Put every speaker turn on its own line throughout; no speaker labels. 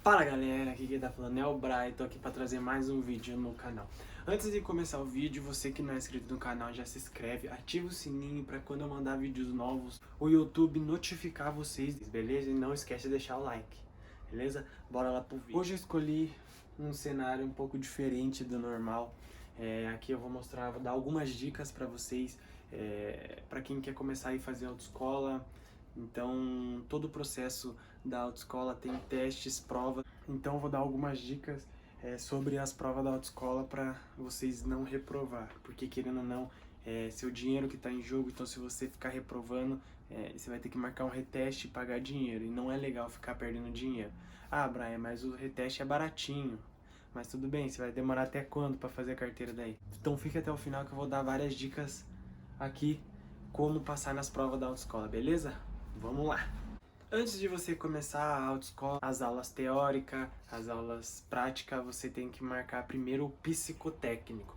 Fala galera, aqui quem tá falando é o Bray, tô aqui pra trazer mais um vídeo no canal. Antes de começar o vídeo, você que não é inscrito no canal já se inscreve, ativa o sininho pra quando eu mandar vídeos novos, o YouTube notificar vocês, beleza? E não esquece de deixar o like, beleza? Bora lá pro vídeo. Hoje eu escolhi um cenário um pouco diferente do normal. Aqui eu vou mostrar, vou dar algumas dicas pra vocês, pra quem quer começar a fazer autoescola. Então, todo o processo da autoescola tem testes, provas. Então, eu vou dar algumas dicas sobre as provas da autoescola para vocês não reprovar. Porque, querendo ou não, é seu dinheiro que está em jogo. Então, se você ficar reprovando, você vai ter que marcar um reteste e pagar dinheiro. E não é legal ficar perdendo dinheiro. Ah, Brian, mas o reteste é baratinho. Mas tudo bem, você vai demorar até quando para fazer a carteira daí? Então, fique até o final que eu vou dar várias dicas aqui como passar nas provas da autoescola, beleza? Vamos lá! Antes de você começar a autoescola, as aulas teóricas, as aulas práticas, você tem que marcar primeiro o psicotécnico.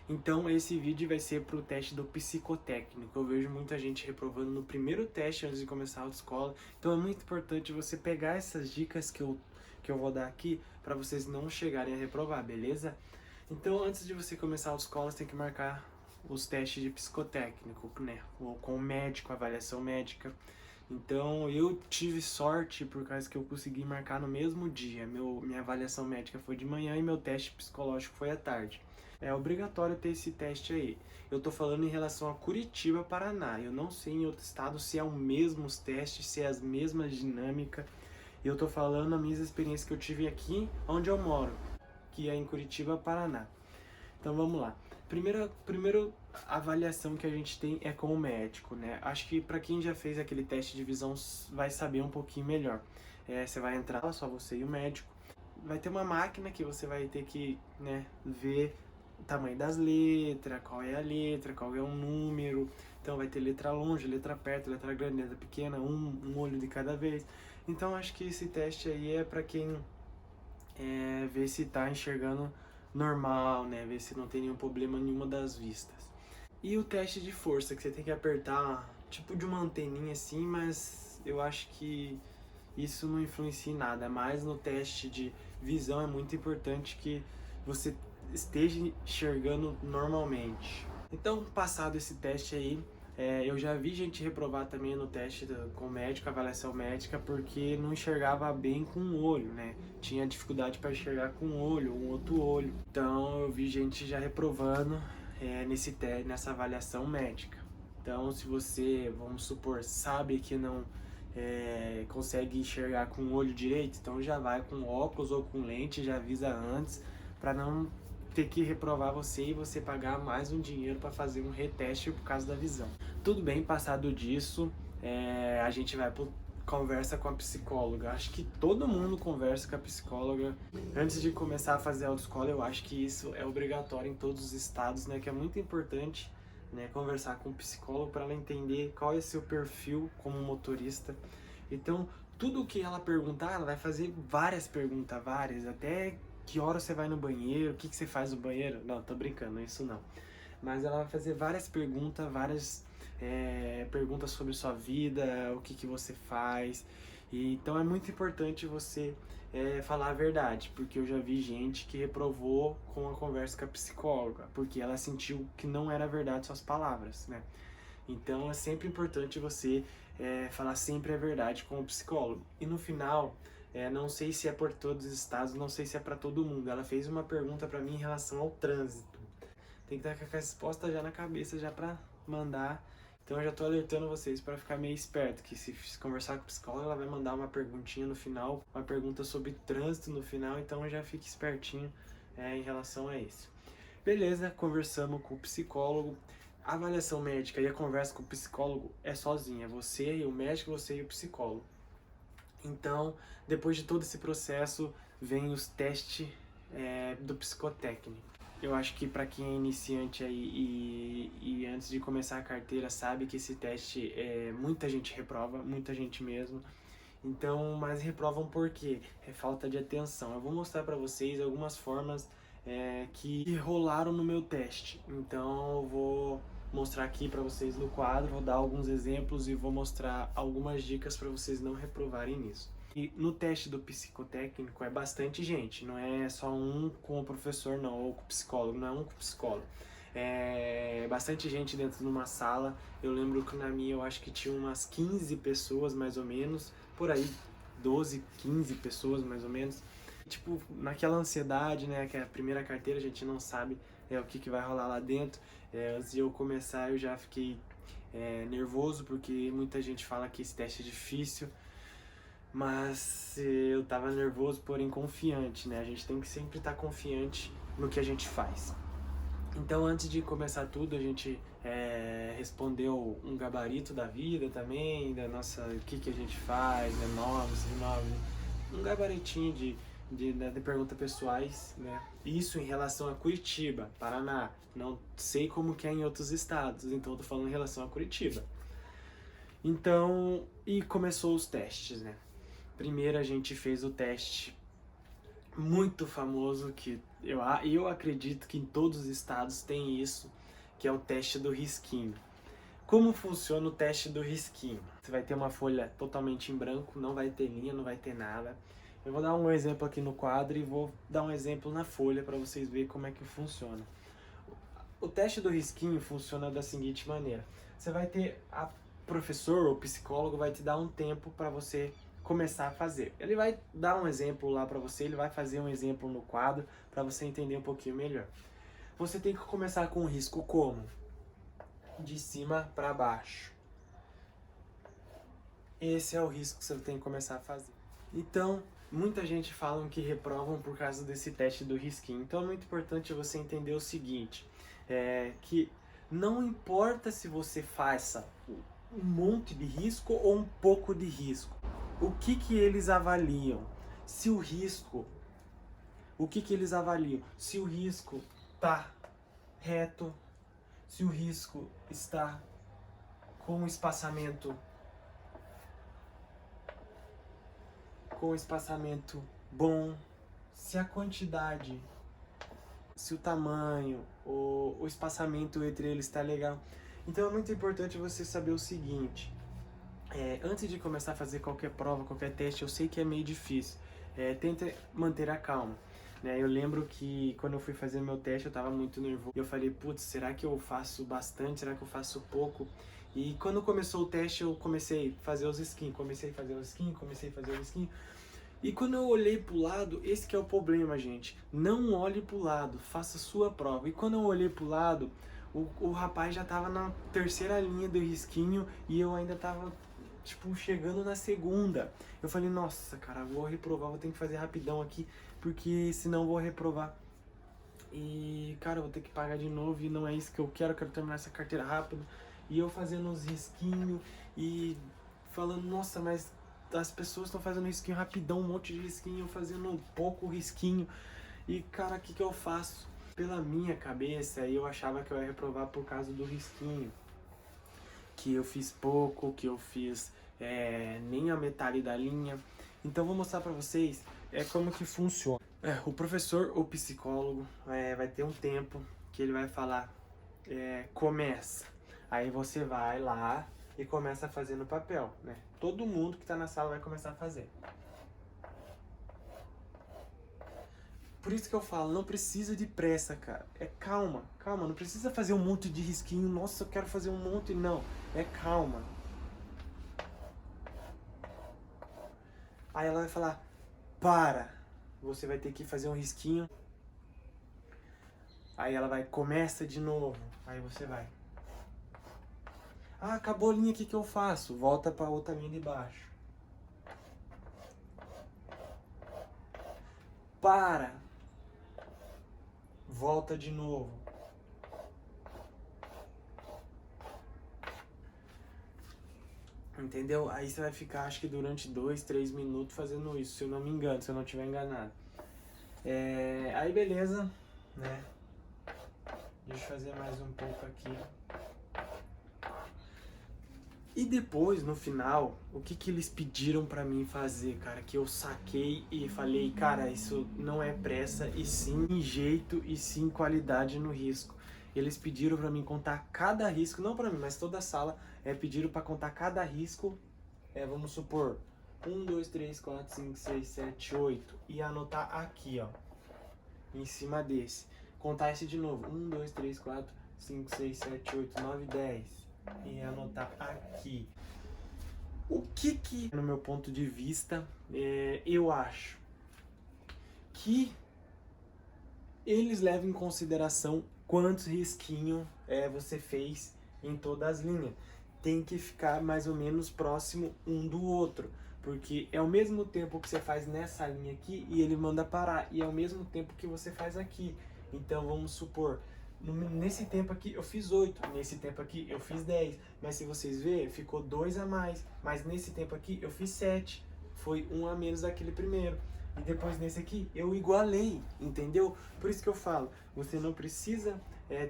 Então esse vídeo vai ser para o teste do psicotécnico. Eu vejo muita gente reprovando no primeiro teste antes de começar a autoescola. Então é muito importante você pegar essas dicas que eu vou dar aqui para vocês não chegarem a reprovar, beleza? Então antes de você começar a autoescola, você tem que marcar os testes de psicotécnico, né? Com o médico, avaliação médica. Então eu tive sorte por causa que eu consegui marcar no mesmo dia. Minha avaliação médica foi de manhã e meu teste psicológico foi à tarde. É obrigatório ter esse teste aí. Eu tô falando em relação a Curitiba, Paraná. Eu não sei em outro estado se é os mesmos testes, se é as mesmas dinâmicas. Eu tô falando as minhas experiências que eu tive aqui onde eu moro, que é em Curitiba, Paraná. Então vamos lá. Primeiro avaliação que a gente tem é com o médico, né? Acho que para quem já fez aquele teste de visão vai saber um pouquinho melhor. Você vai entrar, só você e o médico. Vai ter uma máquina que você vai ter que, né, ver o tamanho das letras, qual é a letra, qual é o número. Então vai ter letra longe, letra perto, letra grande, letra pequena, um olho de cada vez. Então acho que esse teste aí é para quem ver se tá enxergando normal, né? Ver se não tem nenhum problema nenhuma das vistas. E o teste de força, que você tem que apertar tipo de uma anteninha assim, mas eu acho que isso não influencia em nada. Mas no teste de visão é muito importante que você esteja enxergando normalmente. Então, passado esse teste aí, eu já vi gente reprovar também no teste com médico, avaliação médica, porque não enxergava bem com o olho, né? Tinha dificuldade para enxergar com o olho, um outro olho. Então eu vi gente já reprovando nessa avaliação médica. Então se você, vamos supor, sabe que não consegue enxergar com o olho direito, então já vai com óculos ou com lente, já avisa antes, para não ter que reprovar você e você pagar mais um dinheiro para fazer um reteste por causa da visão. Tudo bem, passado disso, a gente vai pro conversa com a psicóloga. Acho que todo mundo conversa com a psicóloga antes de começar a fazer a autoescola. Eu acho que isso é obrigatório em todos os estados, né? Que é muito importante, né, conversar com o psicólogo para ela entender qual é seu perfil como motorista. Então, tudo que ela perguntar, ela vai fazer várias perguntas, várias, até que hora você vai no banheiro, o que você faz no banheiro. Não, tô brincando, isso não. Mas ela vai fazer várias perguntas, perguntas sobre sua vida, o que você faz. Então é muito importante você falar a verdade, porque eu já vi gente que reprovou com a conversa com a psicóloga, porque ela sentiu que não era verdade suas palavras, né? Então é sempre importante você falar sempre a verdade com o psicólogo. E no final, não sei se é por todos os estados, não sei se é para todo mundo. Ela fez uma pergunta para mim em relação ao trânsito. Tem que estar com a resposta já na cabeça, já para mandar. Então eu já tô alertando vocês para ficar meio esperto, que se conversar com o psicólogo, ela vai mandar uma perguntinha no final, uma pergunta sobre trânsito no final, então já fique espertinho em relação a isso. Beleza, conversamos com o psicólogo. A avaliação médica e a conversa com o psicólogo é sozinha, você e o médico, você e o psicólogo. Então, depois de todo esse processo, vem os testes do psicotécnico. Eu acho que para quem é iniciante aí e antes de começar a carteira sabe que esse teste muita gente reprova, muita gente mesmo. Então, mas reprovam por quê? É falta de atenção. Eu vou mostrar para vocês algumas formas que rolaram no meu teste. Então, eu vou mostrar aqui para vocês no quadro, vou dar alguns exemplos e vou mostrar algumas dicas para vocês não reprovarem nisso. E no teste do psicotécnico é bastante gente, não é só um com o professor não, ou com o psicólogo, não é um com o psicólogo. É bastante gente dentro de uma sala. Eu lembro que na minha eu acho que tinha umas 15 pessoas mais ou menos, por aí 12, 15 pessoas mais ou menos. Tipo, naquela ansiedade, né, que é a primeira carteira, a gente não sabe o que vai rolar lá dentro. Antes de eu começar eu já fiquei nervoso, porque muita gente fala que esse teste é difícil. Mas eu tava nervoso, porém confiante, né? A gente tem que sempre estar confiante no que a gente faz. Então, antes de começar tudo, a gente respondeu um gabarito da vida também, da nossa, o que a gente faz, né? Um gabaritinho de perguntas pessoais, né? Isso em relação a Curitiba, Paraná. Não sei como que é em outros estados, então eu tô falando em relação a Curitiba. Então, e começou os testes, né? Primeiro a gente fez o teste muito famoso, que eu acredito que em todos os estados tem isso, que é o teste do risquinho. Como funciona o teste do risquinho? Você vai ter uma folha totalmente em branco, não vai ter linha, não vai ter nada. Eu vou dar um exemplo aqui no quadro e vou dar um exemplo na folha para vocês verem como é que funciona. O teste do risquinho funciona da seguinte maneira. Você vai ter, a professor ou psicólogo vai te dar um tempo para você começar a fazer. Ele vai dar um exemplo lá para você, ele vai fazer um exemplo no quadro para você entender um pouquinho melhor. Você tem que começar com o risco como? De cima para baixo. Esse é o risco que você tem que começar a fazer. Então, muita gente fala que reprovam por causa desse teste do risquinho. Então é muito importante você entender o seguinte, que não importa se você faça um monte de risco ou um pouco de risco. O que eles avaliam? Se o risco... O que eles avaliam? Se o risco está reto, se o risco está com um espaçamento bom, se a quantidade, se o tamanho, o espaçamento entre eles está legal. Então é muito importante você saber o seguinte, antes de começar a fazer qualquer prova, qualquer teste, eu sei que é meio difícil, tenta manter a calma. Eu lembro que quando eu fui fazer meu teste eu estava muito nervoso. Eu falei, putz, será que eu faço bastante? Será que eu faço pouco? E quando começou o teste eu comecei a fazer os skins, E quando eu olhei pro lado, esse que é o problema, gente. Não olhe pro lado, faça a sua prova. E quando eu olhei pro lado, o rapaz já tava na terceira linha do risquinho e eu ainda tava, tipo, chegando na segunda. Eu falei, nossa, cara, vou reprovar, vou ter que fazer rapidão aqui, porque senão vou reprovar. E, cara, eu vou ter que pagar de novo e não é isso que eu quero terminar essa carteira rápido. E eu fazendo uns risquinhos e falando, nossa, mas as pessoas estão fazendo risquinho rapidão, um monte de risquinho, eu fazendo pouco risquinho. E, cara, o que eu faço? Pela minha cabeça, eu achava que eu ia reprovar por causa do risquinho. Que eu fiz pouco, que eu fiz nem a metade da linha. Então vou mostrar pra vocês como que funciona. O professor ou psicólogo vai ter um tempo que ele vai falar, começa. Aí você vai lá e começa a fazer no papel, né? Todo mundo que tá na sala vai começar a fazer. Por isso que eu falo, não precisa de pressa, cara. Calma, calma, não precisa fazer um monte de risquinho. Nossa, eu quero fazer um monte. Não, calma. Aí ela vai falar, para. Você vai ter que fazer um risquinho. Aí ela vai, começa de novo. Aí você vai. Ah, acabou a linha, o que eu faço? Volta pra outra linha de baixo. Para. Volta de novo. Entendeu? Aí você vai ficar, acho que durante 2, 3 minutos fazendo isso, se eu não me engano, se eu não estiver enganado. Aí beleza, né? Deixa eu fazer mais um pouco aqui. E depois, no final, o que eles pediram pra mim fazer, cara? Que eu saquei e falei, cara, isso não é pressa, e sim jeito, e sim qualidade no risco. Eles pediram pra mim contar cada risco, não pra mim, mas toda a sala, pediram pra contar cada risco, vamos supor, 1, 2, 3, 4, 5, 6, 7, 8 e anotar aqui, ó, em cima desse. Contar esse de novo. 1, 2, 3, 4, 5, 6, 7, 8, 9, 10 e anotar aqui. O que, no meu ponto de vista, eu acho que eles levam em consideração quantos risquinhos você fez em todas as linhas. Tem que ficar mais ou menos próximo um do outro, porque é o mesmo tempo que você faz nessa linha aqui e ele manda parar, e é o mesmo tempo que você faz aqui. Então vamos supor, nesse tempo aqui eu fiz 8, nesse tempo aqui eu fiz 10, mas se vocês verem, ficou 2 a mais, mas nesse tempo aqui eu fiz 7, foi 1 a menos daquele primeiro. E depois nesse aqui eu igualei, entendeu? Por isso que eu falo, você não precisa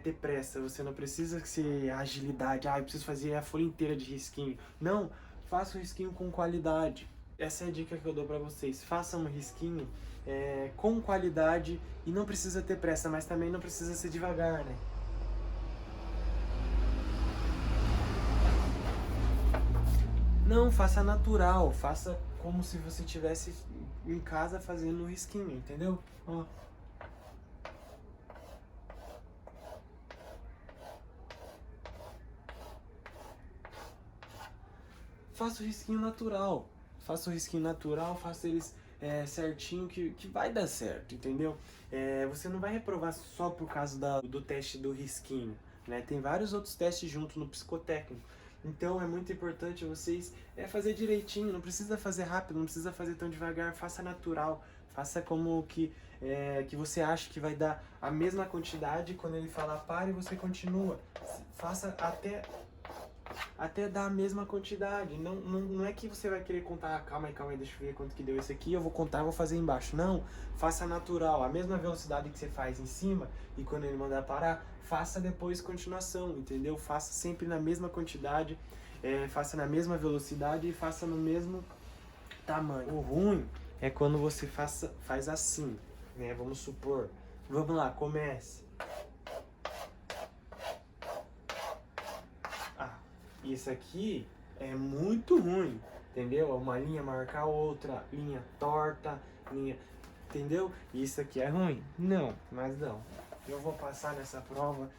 ter pressa, você não precisa ser agilidade, eu preciso fazer a folha inteira de risquinho. Não, faça o risquinho com qualidade. Essa é a dica que eu dou pra vocês. Façam um risquinho com qualidade e não precisa ter pressa, mas também não precisa ser devagar, né? Não, faça natural, faça como se você estivesse em casa fazendo um risquinho, entendeu? Ó. Faça o risquinho natural, faça eles certinho que vai dar certo, entendeu? Você não vai reprovar só por causa do teste do risquinho, né? Tem vários outros testes junto no psicotécnico. Então é muito importante vocês fazer direitinho, não precisa fazer rápido, não precisa fazer tão devagar, faça natural, faça como que você acha que vai dar a mesma quantidade, quando ele falar pare, você continua. Faça até dar a mesma quantidade. Não é que você vai querer contar, calma aí, deixa eu ver quanto que deu esse aqui, eu vou contar e vou fazer embaixo. Não, faça natural, a mesma velocidade que você faz em cima, e quando ele mandar parar, faça depois continuação, entendeu? Faça sempre na mesma quantidade, faça na mesma velocidade e faça no mesmo tamanho. O ruim é quando você faz assim, né? Vamos supor, vamos lá, comece. Isso aqui é muito ruim, entendeu? Uma linha marcar outra, linha torta, linha... Entendeu? Isso aqui é ruim? Não, mas não. Eu vou passar nessa prova.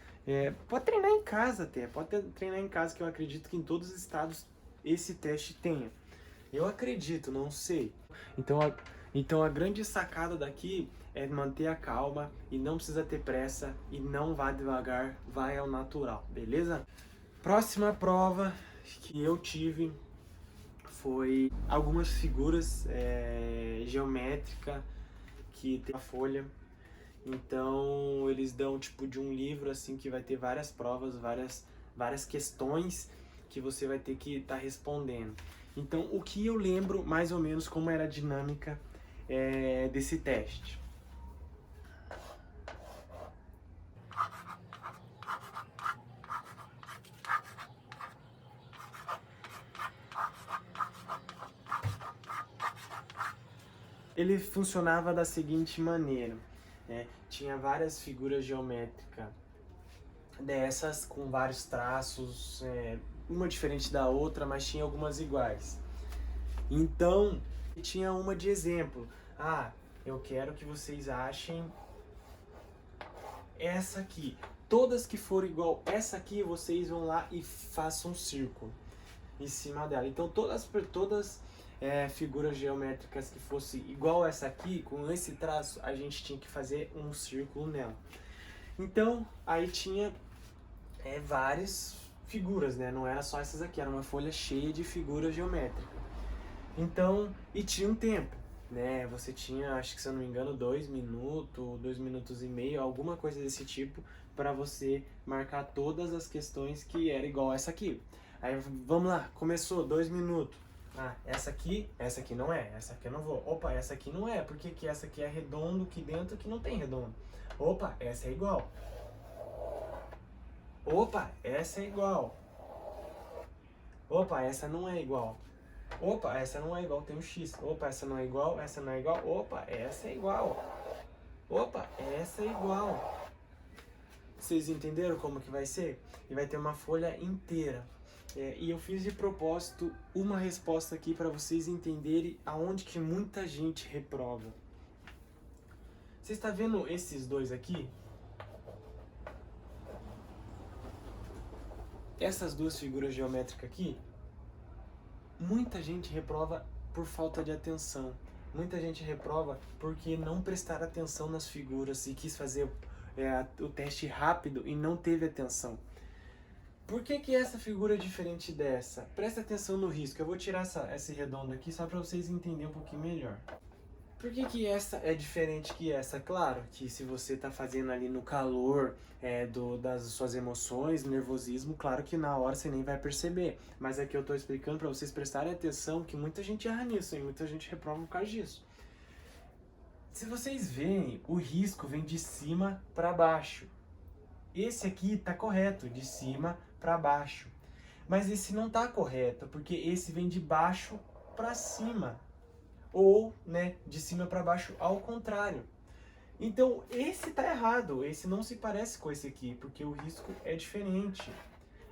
Pode treinar em casa até, treinar em casa, que eu acredito que em todos os estados esse teste tenha. Eu acredito, não sei. Então a grande sacada daqui é manter a calma e não precisa ter pressa e não vá devagar, vai ao natural, beleza? Próxima prova que eu tive foi algumas figuras geométricas que tem a folha. Então eles dão tipo de um livro assim que vai ter várias provas, várias questões que você vai ter que estar respondendo. Então o que eu lembro mais ou menos como era a dinâmica desse teste. Ele funcionava da seguinte maneira, né? Tinha várias figuras geométricas dessas com vários traços, uma diferente da outra, mas tinha algumas iguais. Então, tinha uma de exemplo. Eu quero que vocês achem essa aqui. Todas que forem igual essa aqui, vocês vão lá e façam um círculo em cima dela. Então, todas figuras geométricas que fosse igual essa aqui, com esse traço, a gente tinha que fazer um círculo nela. Então, aí tinha várias figuras, né? Não era só essas aqui, era uma folha cheia de figuras geométricas. Então, e tinha um tempo, né? Você tinha, acho que se eu não me engano, 2 minutos, 2 minutos e meio, alguma coisa desse tipo, para você marcar todas as questões que era igual essa aqui. Aí, vamos lá, começou, 2 minutos. Essa aqui não é, essa aqui eu não vou. Opa, essa aqui não é, porque que essa aqui é redondo aqui dentro que não tem redondo. Opa, essa é igual. Opa, essa é igual. Opa, essa não é igual. Opa, essa não é igual, tem um X. Opa, essa não é igual, essa não é igual. Opa, essa é igual. Opa, essa é igual. Vocês entenderam como que vai ser? E vai ter uma folha inteira. E eu fiz de propósito uma resposta aqui para vocês entenderem aonde que muita gente reprova. Você está vendo esses dois aqui? Essas duas figuras geométricas aqui? Muita gente reprova por falta de atenção. Muita gente reprova porque não prestar atenção nas figuras e quis fazer o teste rápido e não teve atenção. Por que essa figura é diferente dessa? Presta atenção no risco. Eu vou tirar esse redondo aqui só para vocês entenderem um pouquinho melhor. Por que essa é diferente que essa? Claro que se você está fazendo ali no calor das suas emoções, nervosismo, claro que na hora você nem vai perceber. Mas aqui eu estou explicando para vocês prestarem atenção que muita gente erra nisso e muita gente reprova por causa disso. Se vocês veem, o risco vem de cima para baixo. Esse aqui está correto, de cima para baixo. Mas esse não está correto, porque esse vem de baixo para cima. Ou, né, de cima para baixo ao contrário. Então, esse está errado. Esse não se parece com esse aqui, porque o risco é diferente.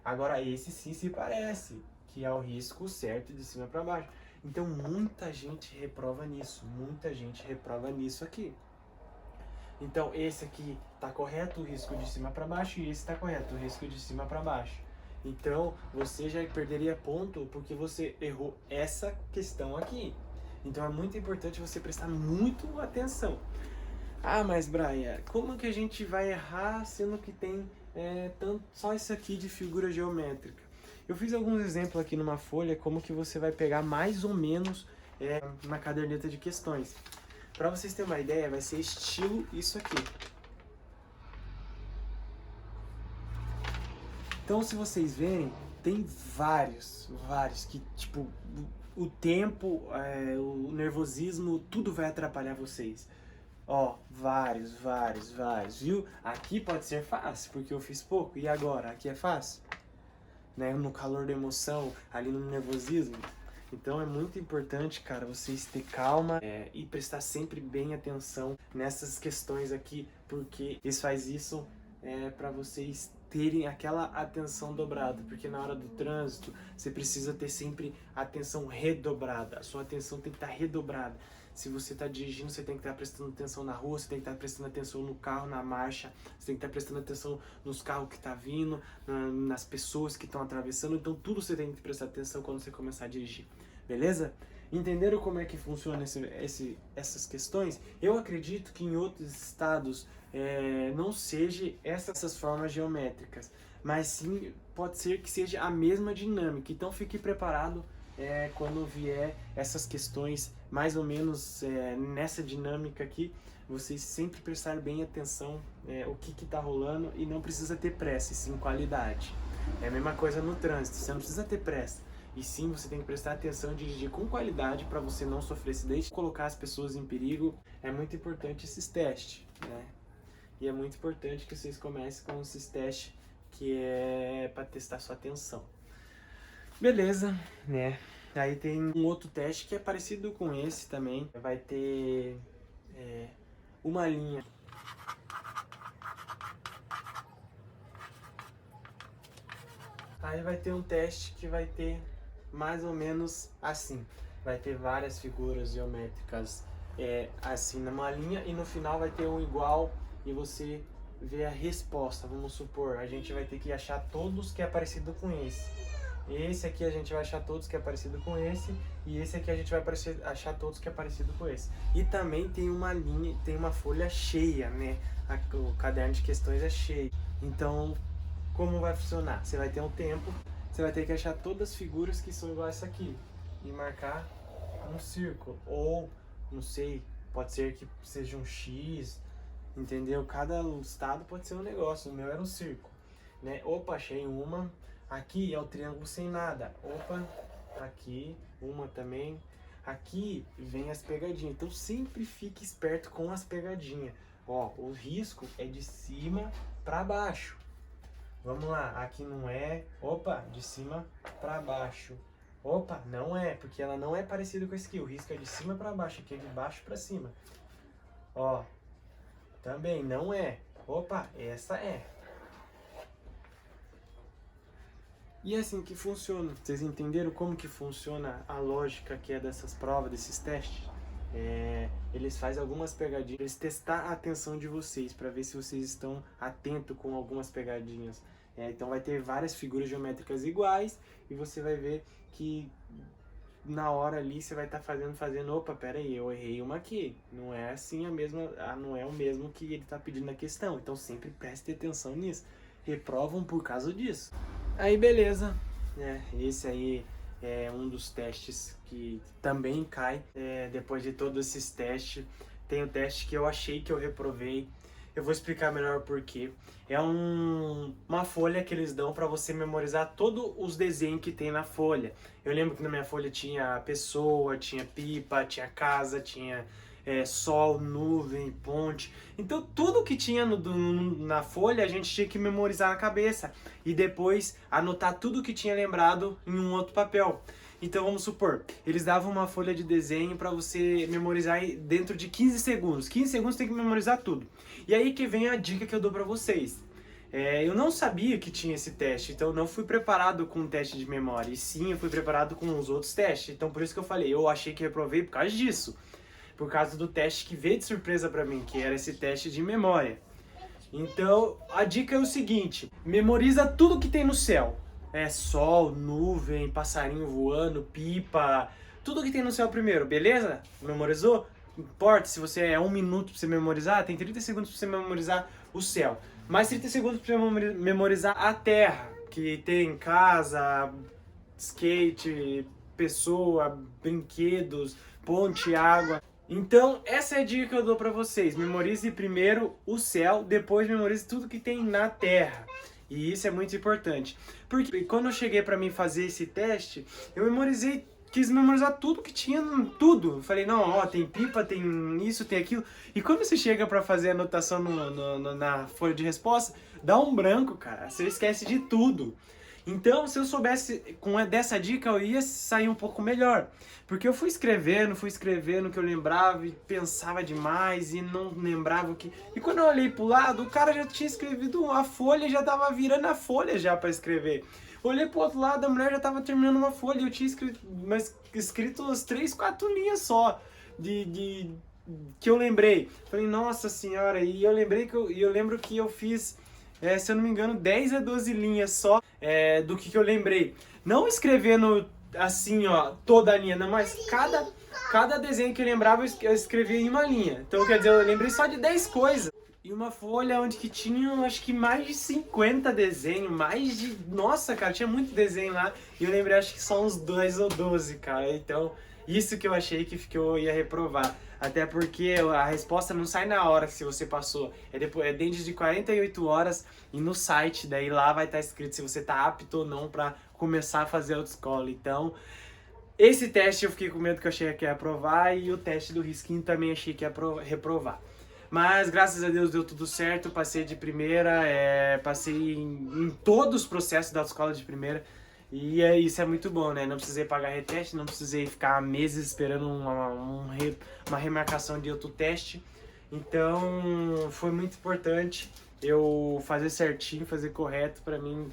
Agora, esse sim se parece, que é o risco certo de cima para baixo. Então, muita gente reprova nisso. Muita gente reprova nisso aqui. Então, esse aqui está correto, o risco de cima para baixo, e esse está correto, o risco de cima para baixo. Então, você já perderia ponto porque você errou essa questão aqui. Então, é muito importante você prestar muito atenção. Ah, mas Brian, como que a gente vai errar sendo que tem só isso aqui de figura geométrica? Eu fiz alguns exemplos aqui numa folha, como que você vai pegar mais ou menos na caderneta de questões. Para vocês terem uma ideia, vai ser estilo isso aqui. Então, se vocês verem, tem vários que, tipo, o tempo, o nervosismo, tudo vai atrapalhar vocês. Ó, vários, viu? Aqui pode ser fácil, porque eu fiz pouco, e agora? Aqui é fácil? Né? No calor da emoção, ali no nervosismo. Então é muito importante, cara, vocês ter calma e prestar sempre bem atenção nessas questões aqui, porque isso faz isso para vocês terem aquela atenção dobrada, porque na hora do trânsito você precisa ter sempre atenção redobrada, a sua atenção tem que estar redobrada. Se você está dirigindo, você tem que estar prestando atenção na rua, você tem que estar prestando atenção no carro, na marcha, você tem que estar prestando atenção nos carros que estão vindo, nas pessoas que estão atravessando. Então tudo você tem que prestar atenção quando você começar a dirigir, beleza? Entenderam como é que funciona essas questões? Eu acredito que em outros estados não seja essas formas geométricas, mas sim pode ser que seja a mesma dinâmica. Então fique preparado quando vier essas questões mais ou menos nessa dinâmica aqui, vocês sempre prestar bem atenção o que está rolando e não precisa ter pressa, e sim qualidade. É a mesma coisa no trânsito, você não precisa ter pressa. E sim, você tem que prestar atenção e dirigir com qualidade para você não sofrer acidente, colocar as pessoas em perigo. É muito importante esses testes, né? E é muito importante que vocês comecem com esses testes que é para testar sua atenção. Beleza, né? Aí tem um outro teste que é parecido com esse também. Vai ter uma linha. Aí vai ter um teste que vai ter mais ou menos assim. Vai ter várias figuras geométricas assim numa linha e no final vai ter um igual e você vê a resposta. Vamos supor, a gente vai ter que achar todos que é parecido com esse. Esse aqui a gente vai achar todos que é parecido com esse, e esse aqui a gente vai achar todos que é parecido com esse. E também tem uma linha, tem uma folha cheia, né? O caderno de questões é cheio. Então, como vai funcionar? Você vai ter um tempo, você vai ter que achar todas as figuras que são iguais a essa aqui e marcar um círculo, ou, não sei, pode ser que seja um X, entendeu? Cada estado pode ser um negócio, o meu era um círculo, né? Opa, achei uma. Aqui é o triângulo sem nada. Opa, aqui, uma também. Aqui vem as pegadinhas. Então sempre fique esperto com as pegadinhas. Ó, o risco é de cima para baixo. Vamos lá, aqui não é. Opa, de cima para baixo. Opa, não é, porque ela não é parecida com esse aqui. O risco é de cima para baixo, aqui é de baixo para cima. Ó, também não é. Opa, essa é. E é assim que funciona. Vocês entenderam como que funciona a lógica que é dessas provas, desses testes? Eles fazem algumas pegadinhas, eles testar a atenção de vocês para ver se vocês estão atentos com algumas pegadinhas. Então vai ter várias figuras geométricas iguais e você vai ver que na hora ali você vai estar fazendo, opa, pera aí, eu errei uma aqui. Não é assim a mesma, não é o mesmo que ele está pedindo na questão. Então sempre preste atenção nisso. Reprovam por causa disso. Aí beleza, esse aí é um dos testes que também cai. Depois de todos esses testes, tem o teste que eu achei que eu reprovei. Eu vou explicar melhor o porquê. É uma folha que eles dão para você memorizar todos os desenhos que tem na folha. Eu lembro que na minha folha tinha pessoa, tinha pipa, tinha casa, tinha sol, nuvem, ponte. Então tudo que tinha na folha a gente tinha que memorizar na cabeça e depois anotar tudo que tinha lembrado em um outro papel. Então vamos supor, eles davam uma folha de desenho para você memorizar dentro de 15 segundos. 15 segundos tem que memorizar tudo. E aí que vem a dica que eu dou para vocês. Eu não sabia que tinha esse teste, então eu não fui preparado com o teste de memória. E sim, eu fui preparado com os outros testes. Então por isso que eu falei, eu achei que reprovei por causa disso. Por causa do teste que veio de surpresa para mim, que era esse teste de memória. Então, a dica é o seguinte, memoriza tudo que tem no céu. Sol, nuvem, passarinho voando, pipa, tudo que tem no céu primeiro, beleza? Memorizou? Não importa se você 1 minuto para você memorizar, tem 30 segundos para você memorizar o céu. Mais 30 segundos para você memorizar a terra, que tem casa, skate, pessoa, brinquedos, ponte, água. Então, essa é a dica que eu dou pra vocês. Memorize primeiro o céu, depois memorize tudo que tem na terra. E isso é muito importante. Porque quando eu cheguei pra mim fazer esse teste, eu quis memorizar tudo que tinha, tudo. Eu falei, não, ó, tem pipa, tem isso, tem aquilo. E quando você chega pra fazer a anotação na folha de resposta, dá um branco, cara. Você esquece de tudo. Então, se eu soubesse dessa dica, eu ia sair um pouco melhor. Porque eu fui escrevendo o que eu lembrava e pensava demais e não lembrava o que... E quando eu olhei pro lado, o cara já tinha escrevido a folha e já tava virando a folha já pra escrever. Olhei pro outro lado, a mulher já tava terminando uma folha e eu tinha escrito umas 3, 4 linhas só que eu lembrei. Falei, nossa senhora, e eu lembro que eu fiz... se eu não me engano, 10 a 12 linhas só do que eu lembrei. Não escrevendo assim, ó, toda a linha, não, mas cada desenho que eu lembrava eu escrevia em uma linha. Então, quer dizer, eu lembrei só de 10 coisas. E uma folha onde que tinha, acho que mais de 50 desenhos, Nossa, cara, tinha muito desenho lá. E eu lembrei, acho que só uns 2 ou 12, cara. Então, isso que eu achei que eu ia reprovar. Até porque a resposta não sai na hora que se você passou. É dentro de 48 horas e no site, daí lá vai estar escrito se você tá apto ou não para começar a fazer a autoescola. Então, esse teste eu fiquei com medo que eu achei que ia aprovar e o teste do risquinho também achei que ia reprovar. Mas graças a Deus deu tudo certo, passei de primeira, passei em todos os processos da autoescola de primeira. E isso é muito bom, né? Não precisei pagar reteste, não precisei ficar meses esperando uma remarcação de outro teste. Então, foi muito importante eu fazer certinho, fazer correto pra mim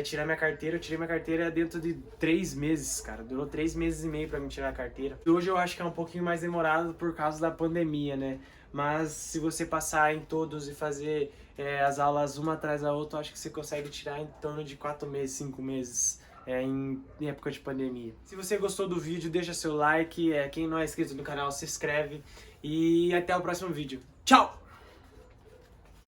tirar minha carteira. Eu tirei minha carteira dentro de 3 meses, cara. Durou 3 meses e meio pra mim tirar a carteira. Hoje eu acho que é um pouquinho mais demorado por causa da pandemia, né? Mas se você passar em todos e fazer as aulas uma atrás da outra, eu acho que você consegue tirar em torno de 4 meses, 5 meses em época de pandemia. Se você gostou do vídeo, deixa seu like. Quem não é inscrito no canal, se inscreve. E até o próximo vídeo. Tchau!